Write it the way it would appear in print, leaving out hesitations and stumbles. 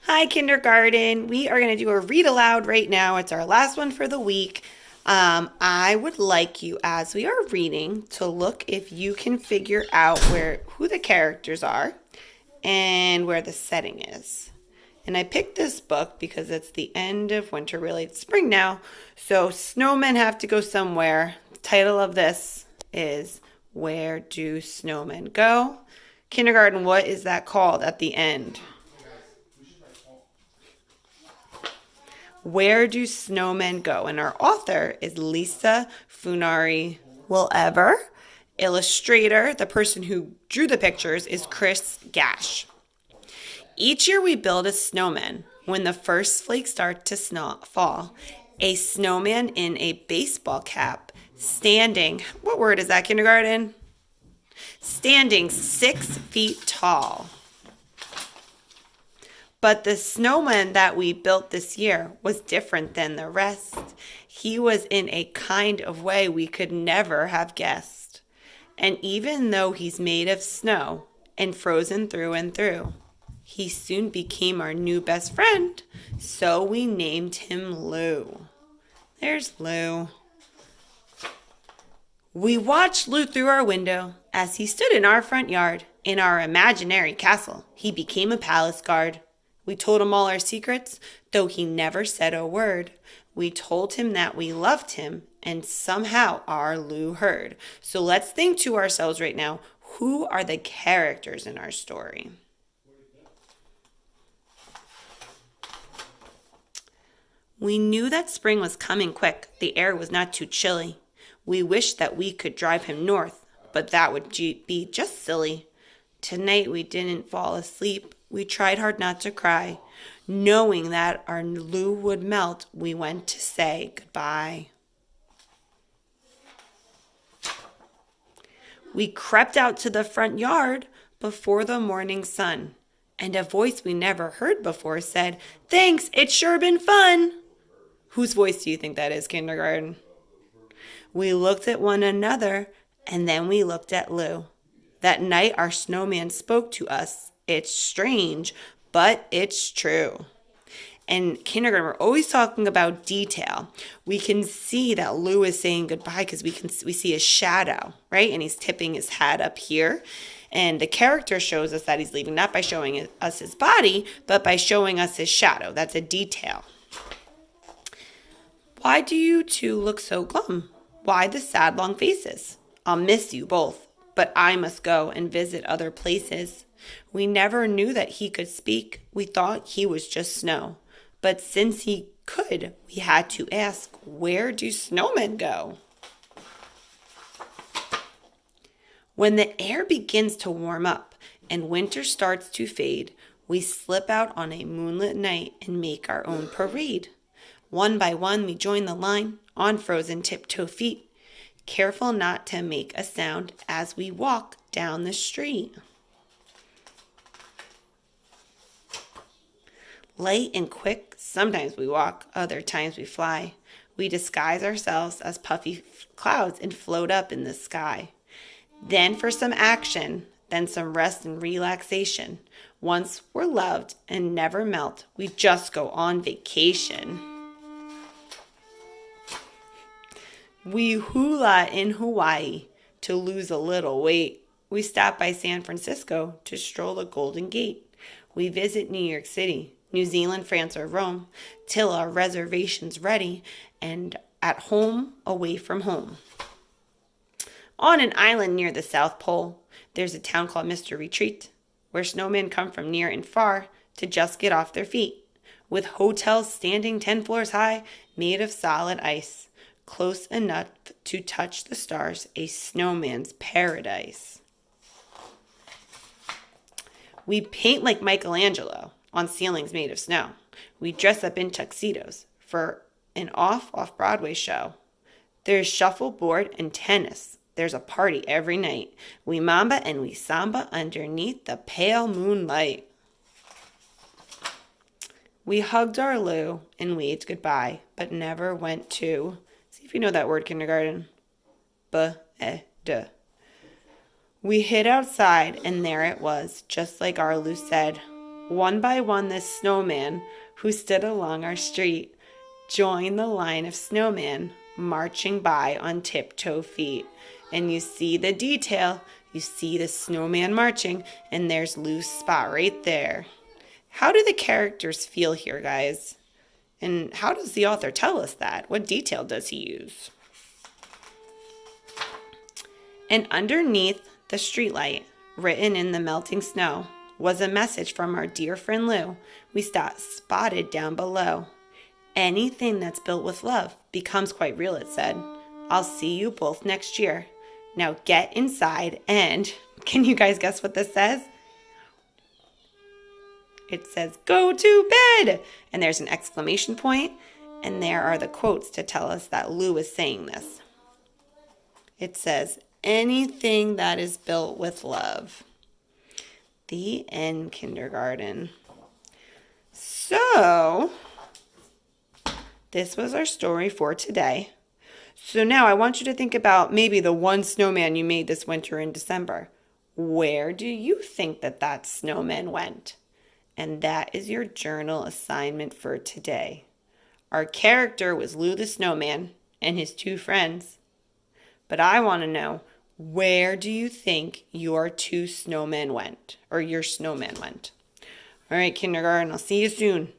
Hi, kindergarten. We are going to do a read aloud right now. It's our last one for the week. I would like you, as we are reading, to look if you can figure out who the characters are and where the setting is. And I picked this book because it's the end of winter, really. It's spring now, so snowmen have to go somewhere. The title of this is Where Do Snowmen Go? Kindergarten, what is that called at the end? Where Do Snowmen Go? And our author is Lisa Funari Willever. Illustrator, the person who drew the pictures, is Chris Gash. Each year we build a snowman. When the first flakes start to fall, a snowman in a baseball cap standing, what word is that, kindergarten? Standing 6 feet tall. But the snowman that we built this year was different than the rest. He was in a kind of way we could never have guessed. And even though he's made of snow and frozen through and through, he soon became our new best friend, so we named him Lou. There's Lou. We watched Lou through our window as he stood in our front yard. In our imaginary castle, he became a palace guard. We told him all our secrets, though he never said a word. We told him that we loved him, and somehow our Lou heard. So let's think to ourselves right now, who are the characters in our story? We knew that spring was coming quick. The air was not too chilly. We wished that we could drive him north, but that would be just silly. Tonight we didn't fall asleep. We tried hard not to cry. Knowing that our Lou would melt, we went to say goodbye. We crept out to the front yard before the morning sun, and a voice we never heard before said, "Thanks, it's sure been fun." Whose voice do you think that is, kindergarten? We looked at one another, and then we looked at Lou. That night our snowman spoke to us. It's strange, but it's true. And kindergarten, we're always talking about detail. We can see that Lou is saying goodbye because we see his shadow, right? And he's tipping his hat up here. And the character shows us that he's leaving, not by showing us his body, but by showing us his shadow. That's a detail. Why do you two look so glum? Why the sad long faces? I'll miss you both, but I must go and visit other places. We never knew that he could speak. We thought he was just snow. But since he could, we had to ask, where do snowmen go? When the air begins to warm up and winter starts to fade, we slip out on a moonlit night and make our own parade. One by one, we join the line on frozen tiptoe feet, careful not to make a sound as we walk down the street. Light and quick, sometimes we walk, other times we fly. We disguise ourselves as puffy clouds and float up in the sky. Then for some action, then some rest and relaxation. Once we're loved and never melt, we just go on vacation. We hula in Hawaii to lose a little weight. We stop by San Francisco to stroll the Golden Gate. We visit New York City, New Zealand, France, or Rome, till our reservation's ready and at home away from home. On an island near the South Pole, there's a town called Mr. Retreat, where snowmen come from near and far to just get off their feet, with hotels standing 10 floors high, made of solid ice, close enough to touch the stars, a snowman's paradise. We paint like Michelangelo on ceilings made of snow. We dress up in tuxedos for an off-Broadway show. There's shuffleboard and tennis. There's a party every night. We mamba and we samba underneath the pale moonlight. We hugged our Lou and waved goodbye, but never went to, see if you know that word, kindergarten, We hid outside, and there it was, just like our Lou said. One by one, the snowman who stood along our street joined the line of snowmen marching by on tiptoe feet. And you see the detail. You see the snowman marching, and there's Lou's spot right there. How do the characters feel here, guys? And how does the author tell us that? What detail does he use? And underneath the streetlight, written in the melting snow, was a message from our dear friend Lou. We spotted down below. Anything that's built with love becomes quite real, it said. I'll see you both next year. Now get inside and, can you guys guess what this says? It says, go to bed! And there's an exclamation point, and there are the quotes to tell us that Lou is saying this. It says, anything that is built with love. The end, kindergarten. So, this was our story for today. So now I want you to think about maybe the one snowman you made this winter in December. Where do you think that snowman went? And that is your journal assignment for today. Our character was Lou the snowman and his two friends. But I want to know, where do you think your two snowmen went, or your snowman went? All right, kindergarten, I'll see you soon.